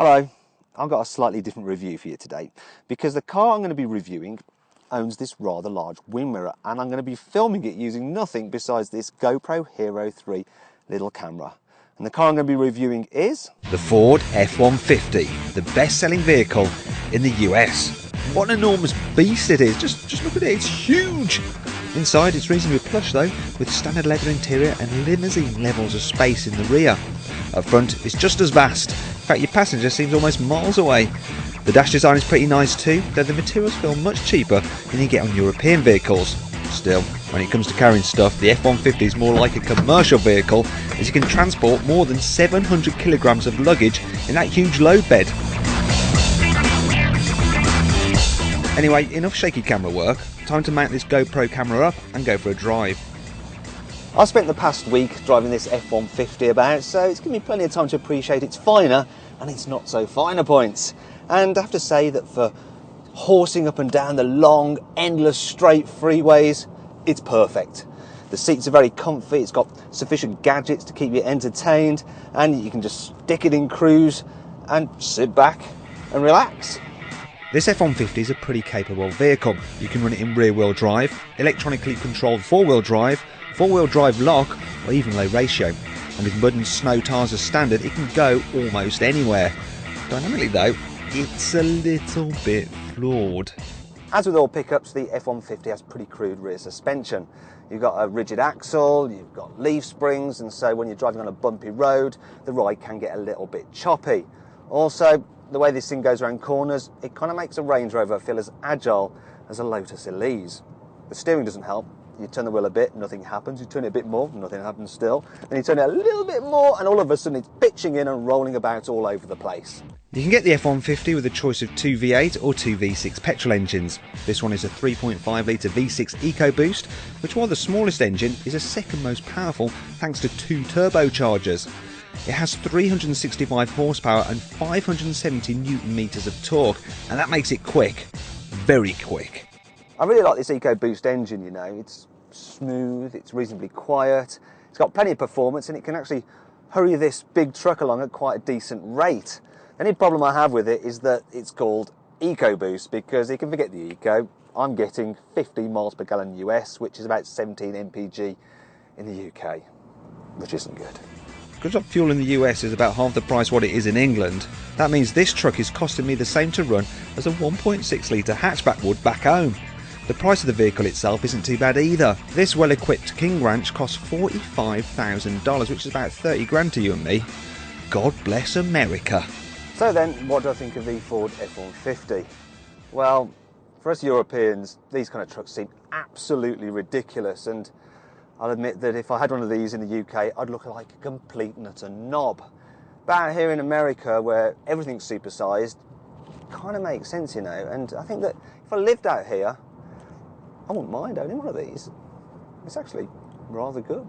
Hello, I've got a slightly different review for you today because the car I'm going to be reviewing owns this rather large wing mirror, and I'm going to be filming it using nothing besides this GoPro Hero 3 little camera. And the car I'm going to be reviewing is the Ford F-150, the best-selling vehicle in the US. What an enormous beast it is, just look at it, it's huge! Inside it's reasonably plush though, with standard leather interior and limousine levels of space in the rear. Up front it's just as vast, in fact your passenger seems almost miles away. The dash design is pretty nice too, though the materials feel much cheaper than you get on European vehicles. Still, when it comes to carrying stuff, the F-150 is more like a commercial vehicle, as you can transport more than 700 kilograms of luggage in that huge load bed. Anyway, enough shaky camera work, time to mount this GoPro camera up and go for a drive. I spent the past week driving this F-150 about, so it's given me plenty of time to appreciate its finer and its not so finer points. And I have to say that for horsing up and down the long, endless straight freeways, it's perfect. The seats are very comfy, it's got sufficient gadgets to keep you entertained, and you can just stick it in cruise and sit back and relax. This F-150 is a pretty capable vehicle. You can run it in rear-wheel drive, electronically controlled four-wheel drive lock, or even low ratio. And with mud and snow tyres as standard, it can go almost anywhere. Dynamically though, it's a little bit flawed. As with all pickups, the F-150 has pretty crude rear suspension. You've got a rigid axle, you've got leaf springs, and so when you're driving on a bumpy road, the ride can get a little bit choppy. Also, the way this thing goes around corners, it kind of makes a Range Rover feel as agile as a Lotus Elise. The steering doesn't help. You turn the wheel a bit, nothing happens. You turn it a bit more, nothing happens still. Then you turn it a little bit more, and all of a sudden it's pitching in and rolling about all over the place. You can get the F-150 with a choice of two V8 or two V6 petrol engines. This one is a 3.5 litre V6 EcoBoost, which, while the smallest engine, is the second most powerful thanks to two turbochargers. It has 365 horsepower and 570 newton meters of torque, and that makes it quick, very quick. I really like this EcoBoost engine, you know. It's smooth, it's reasonably quiet, it's got plenty of performance, and it can actually hurry this big truck along at quite a decent rate. The only problem I have with it is that it's called EcoBoost, because you can forget the eco. I'm getting 50 miles per gallon US, which is about 17 mpg in the UK, which isn't good. Because fuel in the US is about half the price what it is in England, that means this truck is costing me the same to run as a 1.6 litre hatchback would back home. The price of the vehicle itself isn't too bad either. This well-equipped King Ranch costs $45,000, which is about 30 grand to you and me. God bless America. So then, what do I think of the Ford F-150? Well, for us Europeans, these kind of trucks seem absolutely ridiculous, and I'll admit that if I had one of these in the UK, I'd look like a complete nutter knob. But out here in America, where everything's supersized, it kind of makes sense, you know, and I think that if I lived out here, I wouldn't mind owning one of these. It's actually rather good.